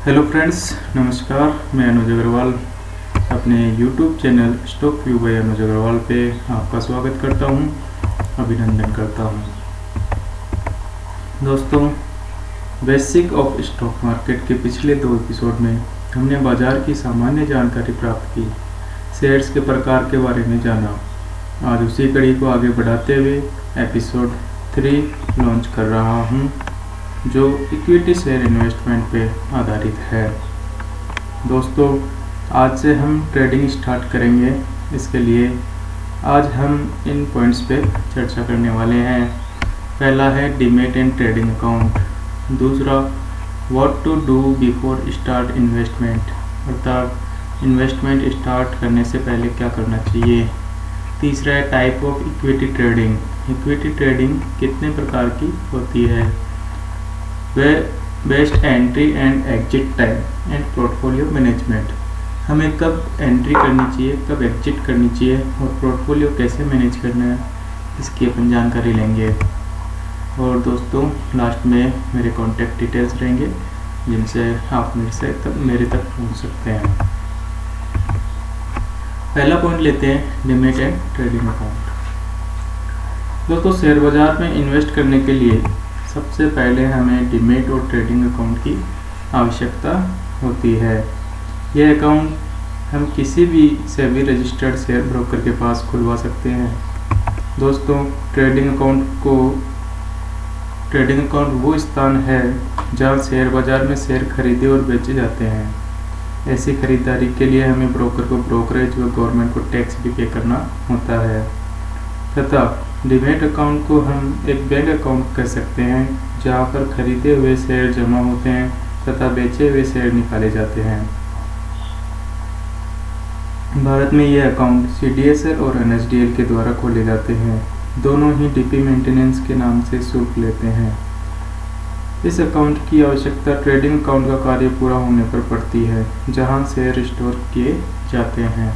Hello friends, नमस्कार। मैं अनुज अग्रवाल अपने YouTube channel stock view by Anuj Agrawal पे आपका स्वागत करता हूं, अभिनंदन करता हूं। दोस्तों, बेसिक ऑफ स्टॉक मार्केट के पिछले 2 एपिसोड में हमने बाजार की सामान्य जानकारी प्राप्त की, शेयर्स के प्रकार के बारे में जाना। आज उसी कड़ी को आगे बढ़ाते हुए एपिसोड 3 लॉन्च कर रहा हूं, जो इक्विटी शेयर इन्वेस्टमेंट पे आधारित है। दोस्तों, आज से हम ट्रेडिंग स्टार्ट करेंगे। इसके लिए आज हम इन पॉइंट्स पे चर्चा करने वाले हैं। पहला है डीमैट एंड ट्रेडिंग अकाउंट। दूसरा, what to do before start investment, अर्थात इन्वेस्टमेंट स्टार्ट करने से पहले क्या करना चाहिए। तीसरा है type of equity trading. Equity trading कितने प्रकार की होती है। Best entry and exit time and portfolio management. हमें कब एंट्री करनी चाहिए, कब एग्जिट करनी चाहिए और पोर्टफोलियो कैसे मैनेज करना है, इसकी अपन जानकारी लेंगे। और दोस्तों, लास्ट में मेरे कॉन्टैक्ट डिटेल्स रहेंगे, जिनसे आप मेरे तक पहुंच सकते हैं। पहला पॉइंट लेते हैं, डीमैट एंड ट्रेडिंग अकाउंट। दोस्तों, शेयर बाजार में इन्वेस्ट करने के लिए सबसे पहले हमें डीमैट और ट्रेडिंग अकाउंट की आवश्यकता होती है। यह अकाउंट हम किसी भी सेबी रजिस्टर्ड शेयर ब्रोकर के पास खुलवा सकते हैं। दोस्तों, ट्रेडिंग अकाउंट वो स्थान है जहां शेयर बाजार में शेयर खरीदे और बेचे जाते हैं। ऐसी खरीदारी के लिए हमें ब्रोकर को ब्रोकरेज व गवर्नमेंट को टैक्स भी पे करना होता है। तथा डीमैट अकाउंट को हम एक बैंक अकाउंट कह सकते हैं, जहां पर खरीदे हुए शेयर जमा होते हैं तथा बेचे हुए शेयर निकाले जाते हैं। भारत में ये अकाउंट CDSL और NSDL के द्वारा खोले जाते हैं। दोनों ही DP मेंटेनेंस के नाम से शुल्क लेते हैं। इस अकाउंट की आवश्यकता ट्रेडिंग अकाउंट का कार्य पूरा होने पर पड़ती है, जहां शेयर स्टोर किए जाते हैं।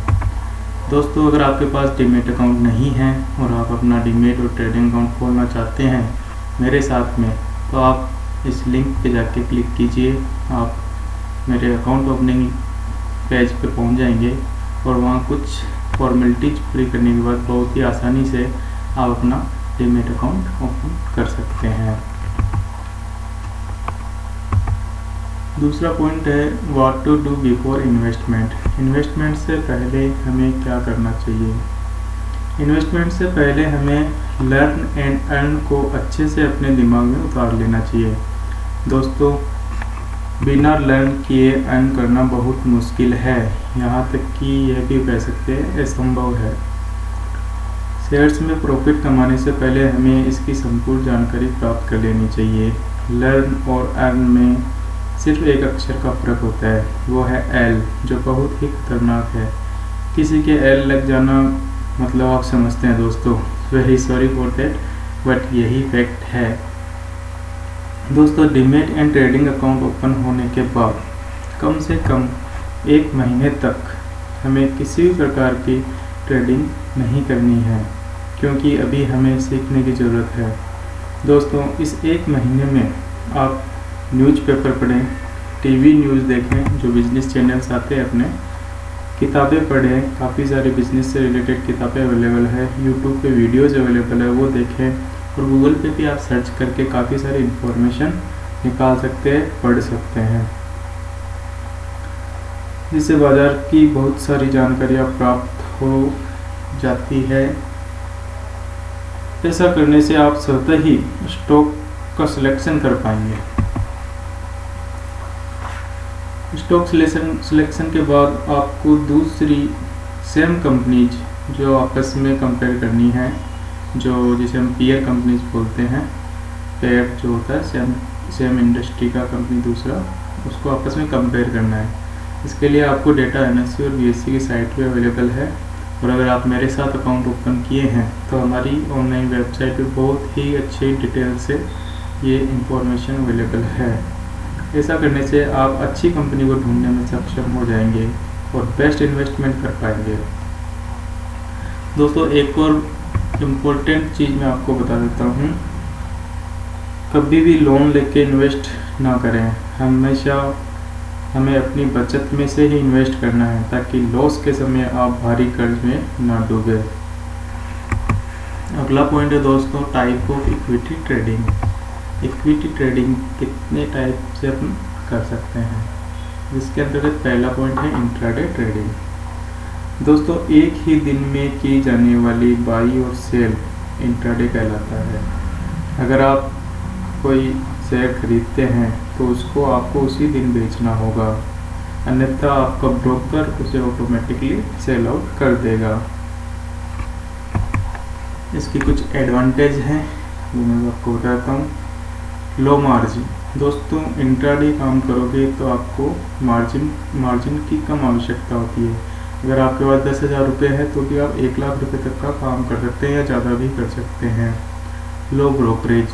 दोस्तों, अगर आपके पास डीमैट अकाउंट नहीं है और आप अपना डीमैट और ट्रेडिंग अकाउंट खोलना चाहते हैं मेरे साथ में, तो आप इस लिंक पे जाके क्लिक कीजिए। आप मेरे अकाउंट ओपनिंग पेज पे पहुंच जाएंगे और वहाँ कुछ फॉर्मेलिटीज पूरी करने के बाद बहुत ही आसानी से आप अपना डीमैट अकाउंट ओपन कर सकते हैं। दूसरा पॉइंट है what to do before investment. Investment से पहले हमें क्या करना चाहिए। इन्वेस्टमेंट से पहले हमें लर्न एंड अर्न को अच्छे से अपने दिमाग में उतार लेना चाहिए। दोस्तों, बिना लर्न किए अर्न करना बहुत मुश्किल है, यहाँ तक कि यह भी कह सकते हैं असंभव है। शेयर्स में प्रॉफिट कमाने से पहले हमें इसकी संपूर्ण जानकारी प्राप्त कर लेनी चाहिए। लर्न और अर्न में सिर्फ एक अक्षर का फर्क होता है, वो है L, जो बहुत ही खतरनाक है। किसी के L लग जाना मतलब आप समझते हैं दोस्तों, very sorry for that, but यही फैक्ट है। दोस्तों, demat and trading account open होने के बाद कम से कम 1 महीने तक हमें किसी भी प्रकार की ट्रेडिंग नहीं करनी है, क्योंकि अभी हमें सीखने की ज़रूरत है। दोस्तों, इस 1 महीने में आप न्यूज़पेपर पढ़ें, टीवी न्यूज़ देखें, जो बिजनेस चैनल्स आते हैं अपने, किताबें पढ़ें, काफ़ी सारी बिजनेस से रिलेटेड किताबें अवेलेबल है, यूट्यूब पे वीडियोज़ अवेलेबल है, वो देखें। और गूगल पे भी आप सर्च करके काफ़ी सारी इन्फॉर्मेशन निकाल सकते हैं, पढ़ सकते हैं, जिससे बाज़ार की बहुत सारी जानकारियाँ प्राप्त हो जाती है। ऐसा करने से आप स्वतः ही स्टॉक का सिलेक्शन कर पाएंगे। स्टॉक सिलेक्शन के बाद आपको दूसरी सेम कंपनीज जो आपस में कंपेयर करनी है, जो जिसे हम पीयर कंपनीज बोलते हैं, पेयर जो होता है सेम इंडस्ट्री का कंपनी दूसरा, उसको आपस में कंपेयर करना है। इसके लिए आपको डेटा NSE और BSE की साइट पे अवेलेबल है। और अगर आप मेरे साथ अकाउंट ओपन किए हैं तो हमारी ऑनलाइन वेबसाइट पे बहुत ही अच्छी डिटेल से ये इंफॉर्मेशन अवेलेबल है। ऐसा करने से आप अच्छी कंपनी को ढूंढने में सक्षम हो जाएंगे और बेस्ट इन्वेस्टमेंट कर पाएंगे। दोस्तों, एक और इम्पोर्टेंट चीज़ मैं आपको बता देता हूँ, कभी भी लोन लेके इन्वेस्ट ना करें। हमेशा हमें अपनी बचत में से ही इन्वेस्ट करना है ताकि लॉस के समय आप भारी कर्ज में ना डूबे। अगला पॉइंट है दोस्तों, type of equity trading. Equity trading कितने टाइप से अपन कर सकते हैं, जिसके अंतर्गत पहला पॉइंट है इंट्राडे ट्रेडिंग। दोस्तों एक ही दिन में की जाने वाली बाई और सेल इंट्राडे कहलाता है। अगर आप कोई शेयर खरीदते हैं तो उसको आपको उसी दिन बेचना होगा, अन्यथा आपका ब्रोकर उसे ऑटोमेटिकली सेल आउट कर देगा। इसकी कुछ एडवांटेज हैं वो मैं आपको बताता हूँ। Low margin. दोस्तों इंट्राडे काम करोगे तो आपको मार्जिन की कम आवश्यकता होती है। अगर आपके पास 10,000 रुपये है तो भी आप 1,00,000 रुपये तक का काम कर सकते हैं या ज़्यादा भी कर सकते हैं। लो ब्रोकरेज।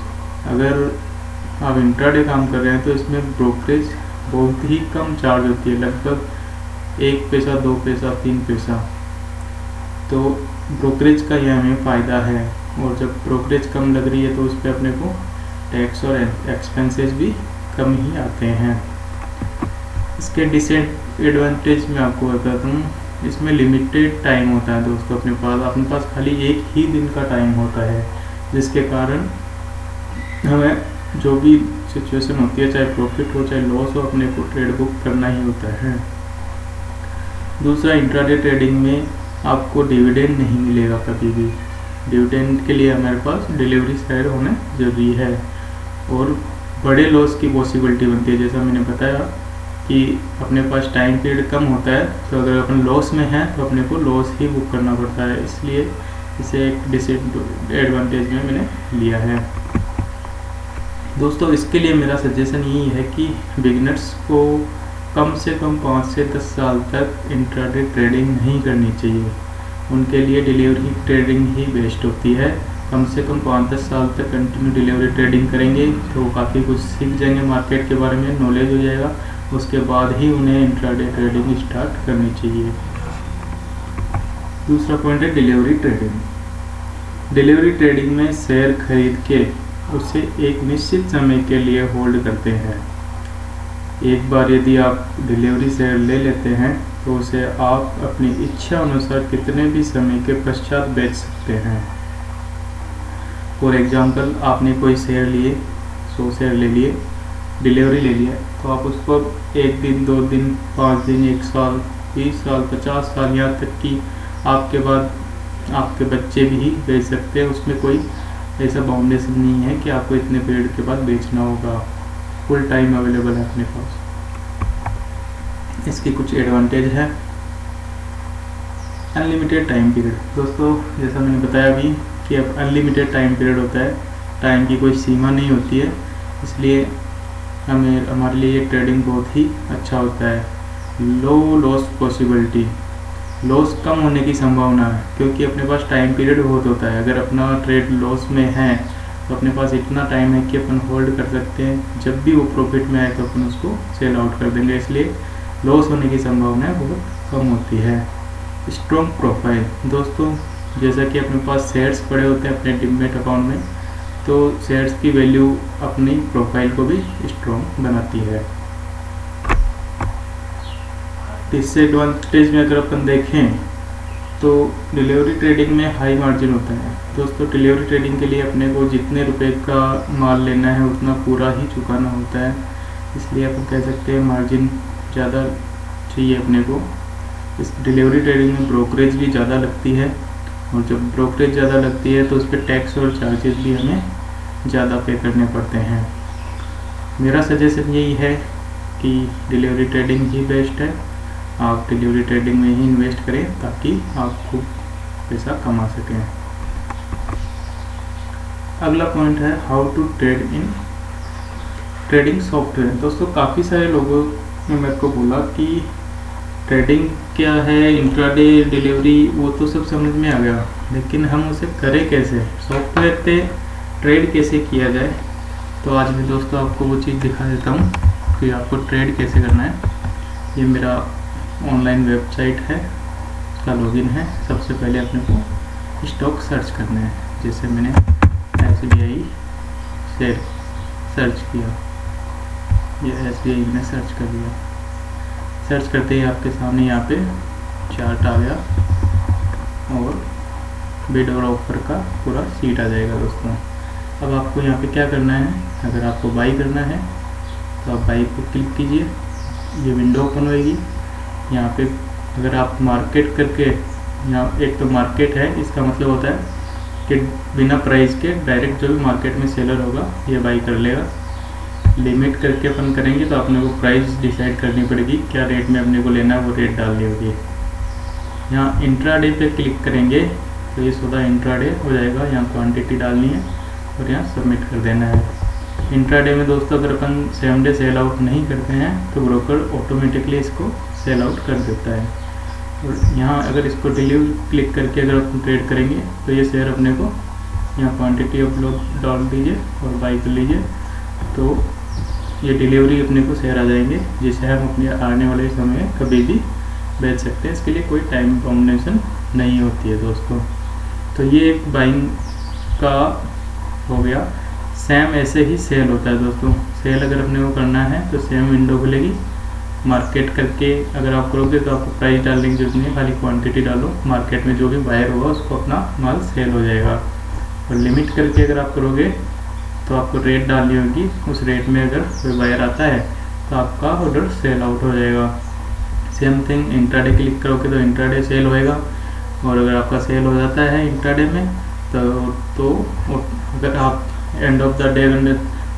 अगर आप इंट्राडे काम कर रहे हैं तो इसमें ब्रोकरेज बहुत ही कम चार्ज होती है, लगभग 1 पैसा 2 पैसा 3 पैसा। तो ब्रोकरेज का यह हमें फ़ायदा है, और जब ब्रोकरेज कम लग रही है तो उस पर अपने को टैक्स और एक्सपेंसेस भी कम ही आते हैं। इसके डिसएडवांटेज मैं आपको बताता हूँ। इसमें लिमिटेड टाइम होता है दोस्तों, अपने पास खाली एक ही दिन का टाइम होता है, जिसके कारण हमें जो भी सिचुएशन होती है, चाहे प्रॉफिट हो चाहे लॉस हो, अपने को ट्रेड बुक करना ही होता है। दूसरा, इंट्राडे ट्रेडिंग में आपको डिविडेंड नहीं मिलेगा कभी भी। डिविडेंड के लिए हमारे पास डिलीवरी शेयर होना जरूरी है, और बड़े लॉस की पॉसिबिलिटी बनती है। जैसा मैंने बताया कि अपने पास टाइम पीरियड कम होता है, तो अगर अपन लॉस में हैं तो अपने को लॉस ही बुक करना पड़ता है, इसलिए इसे एक डिसएडवांटेज में मैंने लिया है। दोस्तों इसके लिए मेरा सजेशन यही है कि बिगिनर्स को कम से कम 5 से 10 साल तक इंट्राडे ट्रेडिंग नहीं करनी चाहिए। उनके लिए डिलीवरी ट्रेडिंग ही बेस्ट होती है। कम से कम 5-10 साल तक कंटिन्यू डिलीवरी ट्रेडिंग करेंगे तो काफ़ी कुछ सीख जाएंगे, मार्केट के बारे में नॉलेज हो जाएगा। उसके बाद ही उन्हें इंट्राडे ट्रेडिंग स्टार्ट करनी चाहिए। दूसरा पॉइंट है डिलीवरी ट्रेडिंग। डिलीवरी ट्रेडिंग में शेयर खरीद के उसे एक निश्चित समय के लिए होल्ड करते हैं। एक बार यदि आप डिलीवरी शेयर ले लेते हैं तो उसे आप अपनी इच्छा अनुसार कितने भी समय के पश्चात बेच सकते हैं। फॉर एग्जांपल, आपने कोई शेयर लिए, 100 शेयर ले लिए, डिलीवरी ले लिया, तो आप उसको 1 दिन 2 दिन 5 दिन 1 साल 20 साल 50 साल यहाँ तक कि आपके बाद आपके बच्चे भी बेच सकते हैं। उसमें कोई ऐसा बाउंडेशन नहीं है कि आपको इतने पीरियड के बाद बेचना होगा। फुल टाइम अवेलेबल है अपने पास। इसकी कुछ एडवांटेज है। Unlimited time period. दोस्तों जैसा मैंने बताया अभी कि अब अनलिमिटेड टाइम पीरियड होता है, टाइम की कोई सीमा नहीं होती है, इसलिए हमारे लिए ट्रेडिंग बहुत ही अच्छा होता है। लो लॉस पॉसिबिलिटी। लॉस कम होने की संभावना है, क्योंकि अपने पास टाइम पीरियड बहुत होता है। अगर अपना ट्रेड लॉस में है तो अपने पास इतना टाइम है कि अपन होल्ड कर सकते हैं, जब भी वो प्रॉफिट में आए तो अपन उसको सेल आउट कर देंगे, इसलिए लॉस होने की संभावना बहुत कम होती है। Strong profile. दोस्तों जैसा कि अपने पास शेयर्स पड़े होते हैं अपने डीमैट अकाउंट में, तो शेयर्स की वैल्यू अपनी प्रोफाइल को भी स्ट्रॉन्ग बनाती है। डिसएडवांटेज में अगर अपन देखें तो डिलीवरी ट्रेडिंग में हाई मार्जिन होता है। दोस्तों डिलीवरी ट्रेडिंग के लिए अपने को जितने रुपए का माल लेना है उतना पूरा ही चुकाना होता है, इसलिए अपन कह सकते हैं मार्जिन ज़्यादा चाहिए अपने को। इस डिलीवरी ट्रेडिंग में ब्रोकरेज भी ज़्यादा लगती है, और जब ब्रोकरेज ज़्यादा लगती है तो उस पर टैक्स और चार्जेस भी हमें ज़्यादा पे करने पड़ते हैं। मेरा सजेशन यही है कि डिलीवरी ट्रेडिंग ही बेस्ट है। आप डिलीवरी ट्रेडिंग में ही इन्वेस्ट करें ताकि आप खूब पैसा कमा सकें। अगला पॉइंट है how to trade in trading software. दोस्तों काफ़ी सारे लोगों ने मेरे को बोला कि ट्रेडिंग क्या है, इंट्राडे डिलीवरी वो तो सब समझ में आ गया, लेकिन हम उसे करें कैसे, सॉफ्टवेयर पे ट्रेड कैसे किया जाए। तो आज मैं दोस्तों आपको वो चीज़ दिखा देता हूँ कि आपको ट्रेड कैसे करना है। ये मेरा ऑनलाइन वेबसाइट है, उसका लॉगिन है। सबसे पहले अपने को स्टॉक सर्च करना है। जैसे मैंने SBI शेयर सर्च किया, ये SBI मैंने सर्च कर लिया। सर्च करते ही आपके सामने यहाँ पे चार्ट आ गया और बिड और ऑफर का पूरा सीट आ जाएगा दोस्तों। अब आपको यहाँ पे क्या करना है, अगर आपको बाई करना है तो आप बाई पे क्लिक कीजिए, ये विंडो ओपन होएगी। यहाँ पे अगर आप मार्केट करके, यहाँ एक तो मार्केट है, इसका मतलब होता है कि बिना प्राइस के डायरेक्ट जो भी मार्केट में सेलर होगा ये बाई कर लेगा। लिमिट करके अपन करेंगे तो अपने को प्राइस डिसाइड करनी पड़ेगी, क्या रेट में अपने को लेना है वो रेट डालनी होगी। यहाँ इंट्राडे पे क्लिक करेंगे तो ये सौदा इंट्राडे हो जाएगा, यहाँ क्वांटिटी डालनी है और यहाँ सबमिट कर देना है। इंट्राडे में दोस्तों अगर अपन 7 डे सेल आउट नहीं करते हैं तो ब्रोकर ऑटोमेटिकली इसको सेल आउट कर देता है। और यहाँ अगर इसको डिलीवर क्लिक करके अगर अपन ट्रेड करेंगे तो ये शेयर अपने को यहाँ क्वांटिटी अपलोड डाल दीजिए और बाई कर लीजिए, तो ये डिलीवरी अपने को शेयर आ जाएंगे, जिसे हम अपने आने वाले समय कभी भी बेच सकते हैं। इसके लिए कोई टाइम कॉम्बिनेशन नहीं होती है दोस्तों। तो ये एक बाइंग का हो गया। सेम ऐसे ही सेल होता है दोस्तों। सेल अगर अपने को करना है तो सेम विंडो खुलेगी। मार्केट करके अगर आप करोगे तो आपको प्राइस डालने की जरूरत नहीं है, खाली क्वांटिटी डालो, मार्केट में जो भी बायर होगा उसको अपना माल सेल हो जाएगा। और लिमिट करके अगर आप करोगे तो आपको रेट डालनी होगी, उस रेट में अगर कोई बायर आता है तो आपका ऑर्डर सेल आउट हो जाएगा। सेम थिंग इंट्राडे क्लिक करोगे तो इंट्राडे सेल होएगा, और अगर आपका सेल हो जाता है इंट्राडे में तो अगर आप एंड ऑफ द डे में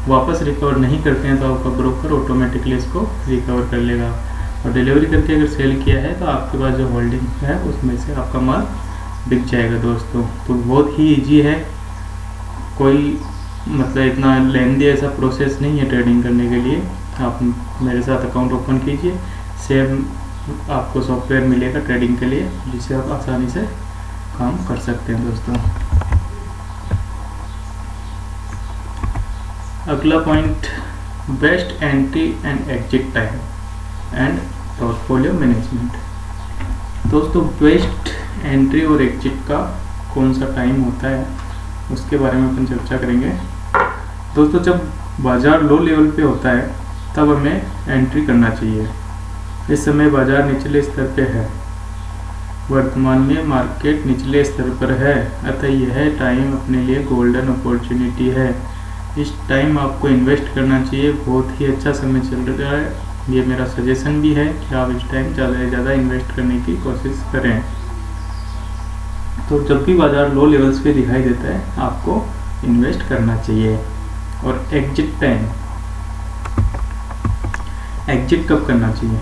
वापस रिकवर नहीं करते हैं तो आपका ब्रोकर ऑटोमेटिकली इसको रिकवर कर लेगा। और डिलीवरी करके अगर सेल किया है तो आपके पास जो होल्डिंग है उसमें से आपका माल बिक जाएगा दोस्तों। तो बहुत ही ईजी है, कोई मतलब इतना लेंदी ऐसा प्रोसेस नहीं है ट्रेडिंग करने के लिए। आप मेरे साथ अकाउंट ओपन कीजिए, सेम आपको सॉफ्टवेयर मिलेगा ट्रेडिंग के लिए, जिससे आप आसानी से काम कर सकते हैं दोस्तों। अगला point, best entry and exit time and portfolio management. दोस्तों बेस्ट एंट्री और एग्जिट का कौन सा टाइम होता है उसके बारे में अपन चर्चा करेंगे। दोस्तों जब बाज़ार लो लेवल पे होता है तब हमें एंट्री करना चाहिए। इस समय बाज़ार निचले स्तर पे है, वर्तमान में मार्केट निचले स्तर पर है, अतः यह टाइम अपने लिए गोल्डन अपॉर्चुनिटी है। इस टाइम आपको इन्वेस्ट करना चाहिए, बहुत ही अच्छा समय चल रहा है। ये मेरा सजेशन भी है कि आप इस टाइम ज़्यादा से ज़्यादा इन्वेस्ट करने की कोशिश करें। तो जब भी बाज़ार लो लेवल्स पे दिखाई देता है आपको इन्वेस्ट करना चाहिए। और एग्जिट टाइम, एग्जिट कब करना चाहिए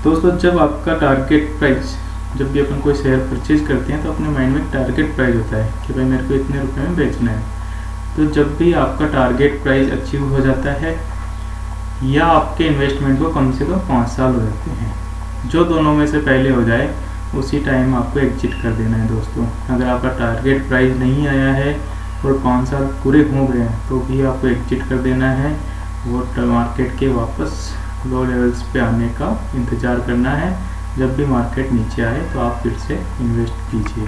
दोस्तों? जब आपका टारगेट प्राइस, जब भी अपन कोई शेयर परचेज करते हैं तो अपने माइंड में टारगेट प्राइस होता है कि भाई मेरे को इतने रुपए में बेचना है। तो जब भी आपका टारगेट प्राइस अचीव हो जाता है या आपके इन्वेस्टमेंट को कम से कम 5 साल हो जाते हैं, जो दोनों में से पहले हो जाए उसी टाइम आपको एग्जिट कर देना है दोस्तों। अगर आपका टारगेट प्राइस नहीं आया है और 5 साल पूरे हो गए हैं तो भी आपको एग्जिट कर देना है। वो मार्केट के वापस लो लेवल्स पे आने का इंतज़ार करना है। जब भी मार्केट नीचे आए तो आप फिर से इन्वेस्ट कीजिए।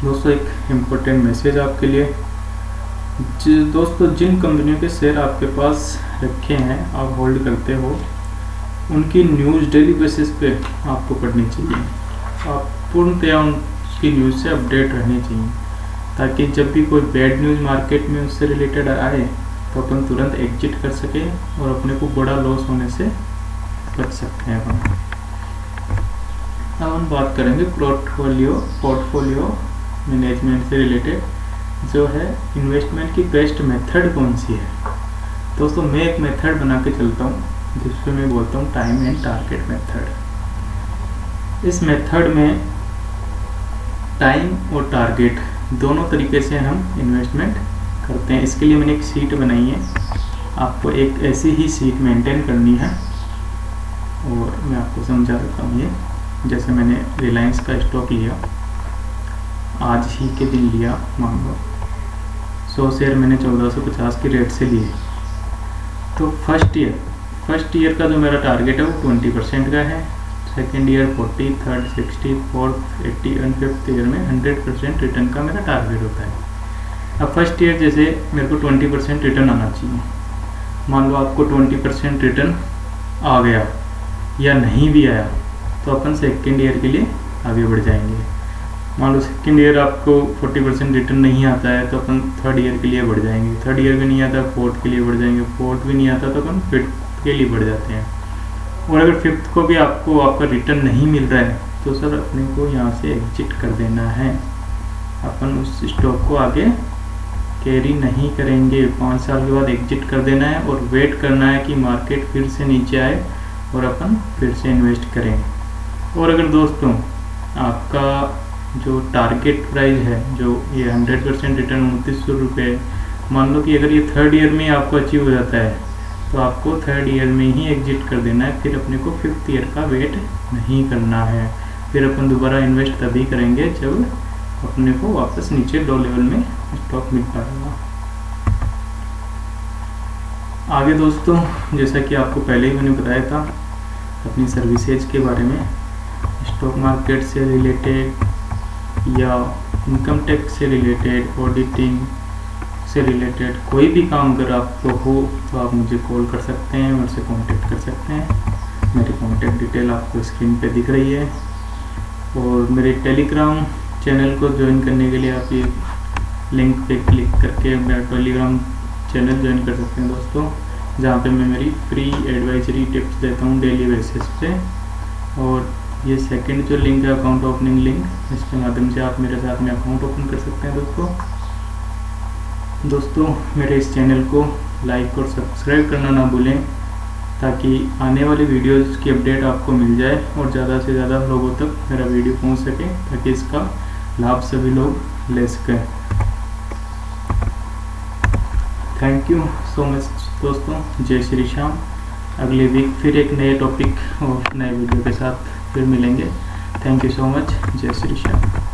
दोस्तों एक इम्पोर्टेंट मैसेज आपके लिए, दोस्तों जिन कंपनियों के शेयर आपके पास रखे हैं, आप होल्ड करते हो, उनकी न्यूज़ डेली बेसिस पे आपको पढ़नी चाहिए। आप पूर्णतया उसकी न्यूज़ से अपडेट रहनी चाहिए, ताकि जब भी कोई बैड न्यूज़ मार्केट में उससे रिलेटेड आए तो अपन तुरंत एग्जिट कर सके और अपने को बड़ा लॉस होने से बच सकते हैं। अब हम बात करेंगे पोर्टफोलियो मैनेजमेंट से रिलेटेड, जो है इन्वेस्टमेंट की बेस्ट मेथड कौन सी है। दोस्तों मैं एक मेथड बना के चलता हूँ जिसपे मैं बोलता हूँ टाइम एंड टारगेट मेथड। इस मेथड में टाइम और टारगेट दोनों तरीके से हम इन्वेस्टमेंट करते हैं। इसके लिए मैंने एक शीट बनाई है, आपको एक ऐसी ही शीट मेंटेन करनी है और मैं आपको समझा देता हूँ। ये जैसे मैंने रिलायंस का स्टॉक लिया, आज ही के दिन लिया, मान लो 100 शेयर मैंने 1450 की रेट से लिए। तो फर्स्ट ईयर का जो मेरा टारगेट है वो 20% का है, second year 40, third 60, fourth 80 and fifth year में 100% रिटर्न का मेरा टारगेट होता है। अब फर्स्ट ईयर जैसे मेरे को 20% रिटर्न आना चाहिए। मान लो आपको 20% रिटर्न आ गया या नहीं भी आया तो अपन सेकेंड ईयर के लिए आगे बढ़ जाएंगे। मान लो सेकेंड ईयर आपको 40% रिटर्न नहीं आता है तो अपन थर्ड ईयर के लिए बढ़ जाएंगे, थर्ड ईयर भी नहीं आता फोर्थ के लिए बढ़ जाएंगे, फोर्थ भी नहीं आता तो अपन फिफ्थ के लिए बढ़ जाते हैं। और अगर फिफ्थ को भी आपको आपका रिटर्न नहीं मिल रहा है तो सर अपने को यहाँ से एग्जिट कर देना है, अपन उस स्टॉक को आगे कैरी नहीं करेंगे। 5 साल के बाद एग्जिट कर देना है और वेट करना है कि मार्केट फिर से नीचे आए और अपन फिर से इन्वेस्ट करें। और अगर दोस्तों आपका जो टारगेट प्राइस है जो ये 100% रिटर्न 2900 रुपये, मान लो कि अगर ये थर्ड ईयर में आपको अचीव हो जाता है तो आपको थर्ड ईयर में ही एग्जिट कर देना है, फिर अपने को फिफ्थ ईयर का वेट नहीं करना है। फिर अपन दोबारा इन्वेस्ट तभी करेंगे जब अपने को वापस नीचे लो लेवल में स्टॉक मिल पाएगा। आगे दोस्तों जैसा कि आपको पहले ही मैंने बताया था अपनी सर्विसेज के बारे में, स्टॉक मार्केट से रिलेटेड या इनकम टैक्स से रिलेटेड, ऑडिटिंग से रिलेटेड कोई भी काम अगर आपको हो तो आप मुझे कॉल कर सकते हैं, मुझसे कांटेक्ट कर सकते हैं। मेरी कांटेक्ट डिटेल आपको स्क्रीन पे दिख रही है। और मेरे टेलीग्राम चैनल को ज्वाइन करने के लिए आप ये लिंक पे क्लिक करके मेरा टेलीग्राम चैनल ज्वाइन कर सकते हैं दोस्तों, जहाँ पे मैं मेरी फ्री एडवाइजरी टिप्स देता हूँ डेली बेसिस पे। और ये सेकंड जो लिंक है अकाउंट ओपनिंग लिंक, इसके माध्यम से आप मेरे साथ में अकाउंट ओपन कर सकते हैं। दोस्तों मेरे इस चैनल को लाइक और सब्सक्राइब करना ना भूलें ताकि आने वाली वीडियोस की अपडेट आपको मिल जाए और ज़्यादा से ज़्यादा लोगों तक मेरा वीडियो पहुंच सके ताकि इसका लाभ सभी लोग ले सकें। थैंक यू सो मच दोस्तों, जय श्री श्याम। अगले वीक फिर एक नए टॉपिक और नए वीडियो के साथ फिर मिलेंगे। थैंक यू सो मच, जय श्री श्याम।